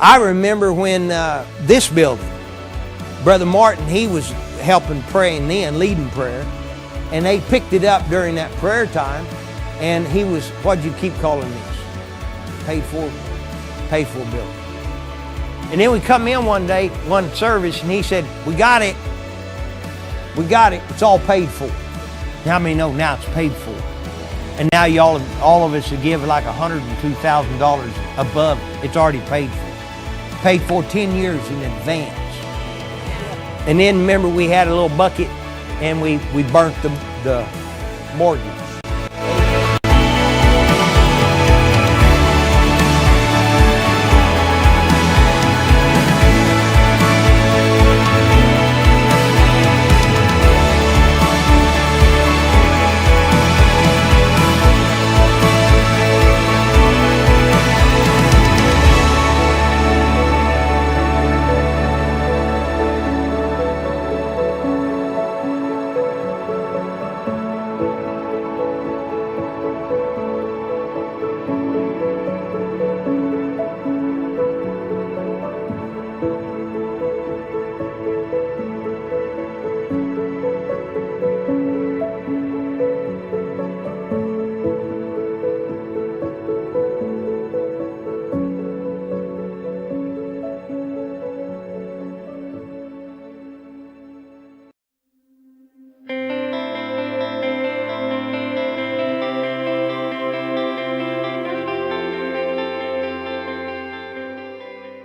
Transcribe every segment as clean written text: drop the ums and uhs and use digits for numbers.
I remember when this building, Brother Martin, he was helping praying then, leading prayer, and they picked it up during that prayer time, and he was, what'd you keep calling this? Paid for building. And then we come in one day, one service, and he said, we got it, it's all paid for. Now how many know now it's paid for? And now all of us will give like $102,000 above, it's already paid for. Paid for 10 years in advance. And then remember we had a little bucket and we burnt the mortgage.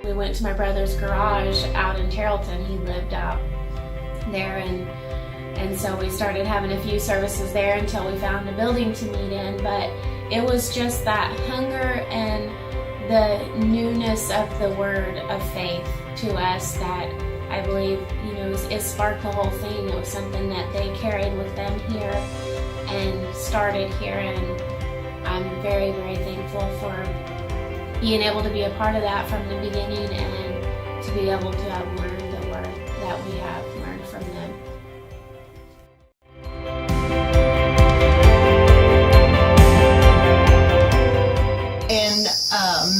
We went to my brother's garage out in Tarleton. He lived out there, and so we started having a few services there until we found a building to meet in. But it was just that hunger and the newness of the word of faith to us that I believe, it sparked the whole thing. It was something that they carried with them here and started here, and I'm very, very thankful for being able to be a part of that from the beginning and to be able to have learned the word that we have learned from them. In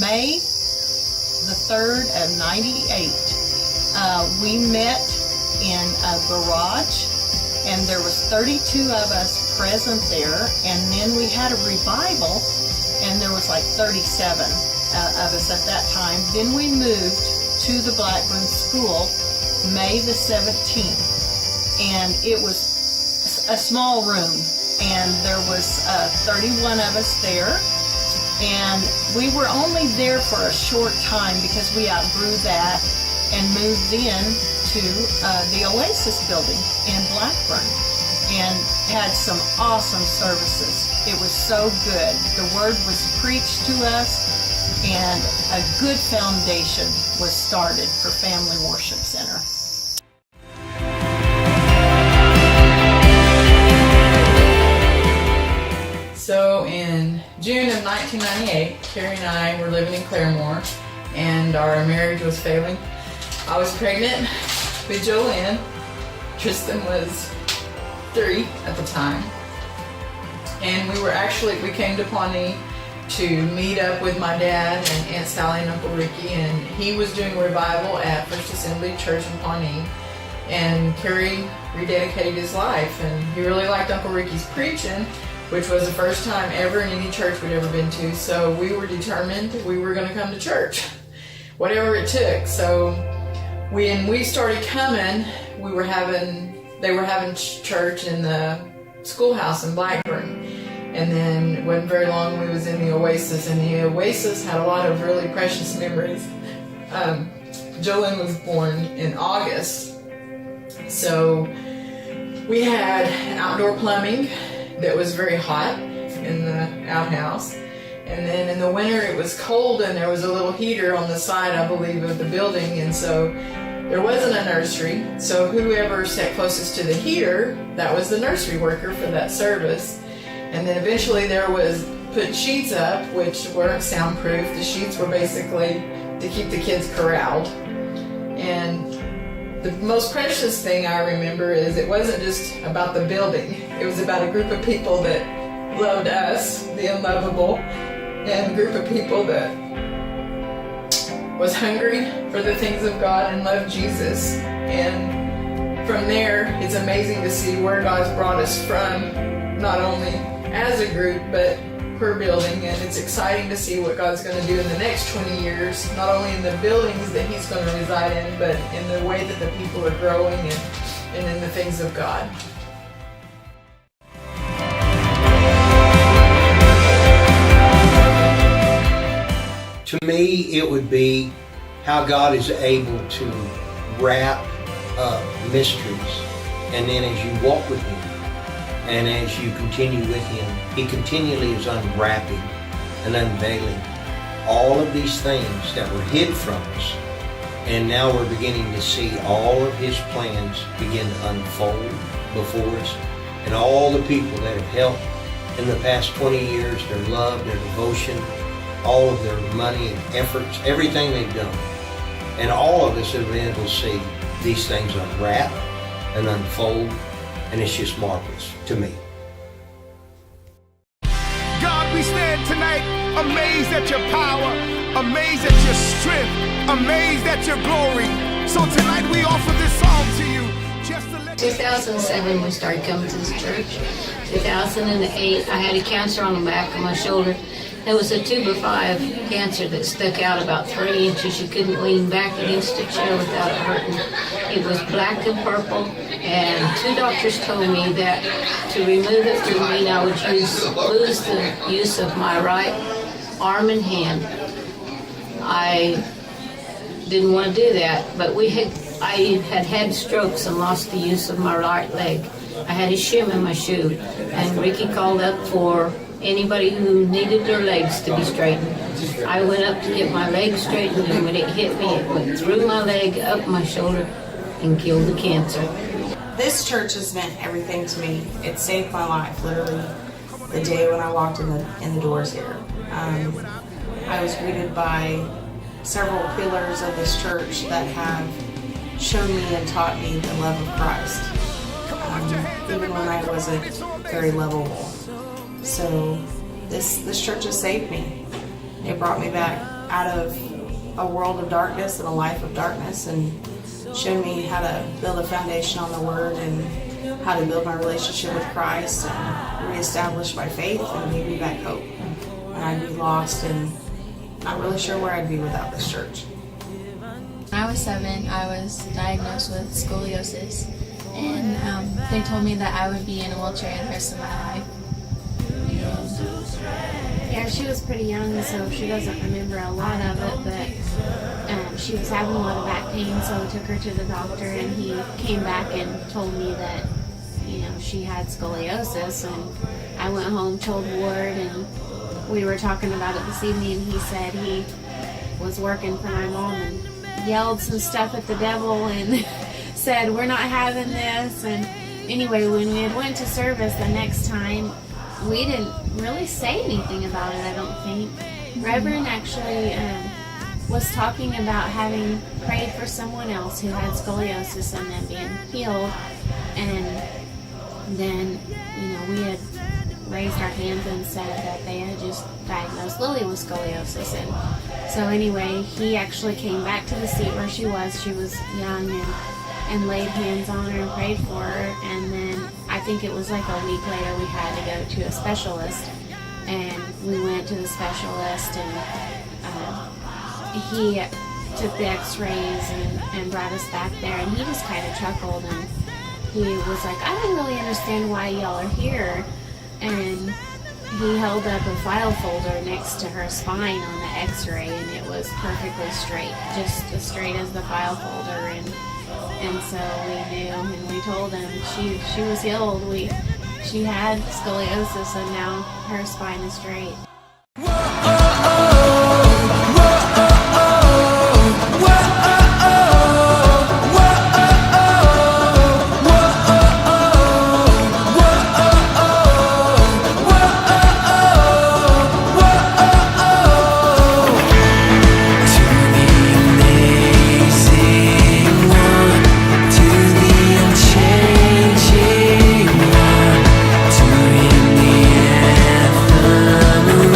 May the 3rd of '98, we met in a garage, and there was 32 of us present there, and then we had a revival, and there was like 37 of us at that time. Then we moved to the Blackburn School May the 17th, and it was a small room, and there was 31 of us there, and we were only there for a short time because we outgrew that and moved in to the Oasis building in Blackburn and had some awesome services. It was so good. The word was preached to us, and a good foundation was started for Family Worship Center. So in June of 1998, Carrie and I were living in Claremore, and our marriage was failing. I was pregnant with Jolene. Tristan was 3 at the time. And we came to Pawnee to meet up with my dad and Aunt Sally and Uncle Ricky, and he was doing revival at First Assembly Church in Pawnee, and Carrie rededicated his life, and he really liked Uncle Ricky's preaching, which was the first time ever in any church we'd ever been to. So we were determined we were going to come to church, whatever it took. So when we started coming, they were having church in the schoolhouse in Blackburn. And then it wasn't very long we was in the Oasis, and the Oasis had a lot of really precious memories. Jolene was born in August, so we had outdoor plumbing that was very hot in the outhouse. And then in the winter it was cold, and there was a little heater on the side, I believe, of the building, and so there wasn't a nursery. So whoever sat closest to the heater, that was the nursery worker for that service. And then eventually there was put sheets up, which weren't soundproof. The sheets were basically to keep the kids corralled. And the most precious thing I remember is it wasn't just about the building. It was about a group of people that loved us, the unlovable, and a group of people that was hungry for the things of God and loved Jesus. And from there, it's amazing to see where God's brought us from, not only as a group, but per building. And it's exciting to see what God's going to do in the next 20 years, not only in the buildings that He's going to reside in, but in the way that the people are growing and in the things of God. To me, it would be how God is able to wrap up mysteries, and then as you walk with Him and as you continue with Him, He continually is unwrapping and unveiling all of these things that were hid from us, and now we're beginning to see all of His plans begin to unfold before us, and all the people that have helped in the past 20 years, their love, their devotion, all of their money and efforts, everything they've done. And all of us have been able to see these things unwrap and unfold, and it's just marvelous to me. God, we stand tonight amazed at your power, amazed at your strength, amazed at your glory. So tonight we offer this song to you. Just to let 2007 we started coming to this church. 2008 I had a cancer on the back of my shoulder. It was a 2/5 cancer that stuck out about 3 inches. You couldn't lean back against a chair without it hurting. It was black and purple, and 2 doctors told me that to remove it for me I would lose the use of my right arm and hand. I didn't want to do that, but I had had strokes and lost the use of my right leg. I had a shim in my shoe, and Ricky called up for anybody who needed their legs to be straightened. I went up to get my leg straightened, and when it hit me, it went through my leg, up my shoulder, and killed the cancer. This church has meant everything to me. It saved my life, literally, the day when I walked in the doors here. I was greeted by several pillars of this church that have shown me and taught me the love of Christ, even when I wasn't very lovable. So this church has saved me. It brought me back out of a world of darkness and a life of darkness, and showed me how to build a foundation on the Word and how to build my relationship with Christ and reestablish my faith and gave me back hope. And I'd be lost and not really sure where I'd be without this church. When I was 7, I was diagnosed with scoliosis, and they told me that I would be in a wheelchair the rest of my life. Yeah, she was pretty young, so she doesn't remember a lot of it, but she was having a lot of back pain, so we took her to the doctor, and he came back and told me that, she had scoliosis, and I went home, told Ward, and we were talking about it this evening, and he said he was working for my mom and yelled some stuff at the devil and said, "We're not having this." And anyway, when we had went to service the next time, we didn't really say anything about it, I don't think. Reverend actually was talking about having prayed for someone else who had scoliosis and them being healed, and then, we had raised our hands and said that they had just diagnosed Lily with scoliosis. And so anyway, he actually came back to the seat where she was young, and laid hands on her and prayed for her, and then I think it was like a week later we had to go to a specialist, and we went to the specialist, and he took the x-rays and brought us back there, and he just kind of chuckled, and he was like, "I don't really understand why y'all are here," and he held up a file folder next to her spine on the x-ray, and it was perfectly straight, just as straight as the file folder, and so we knew, and we told him she was healed. She had scoliosis, and now her spine is straight. To him the anthem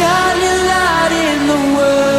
shining light in the world.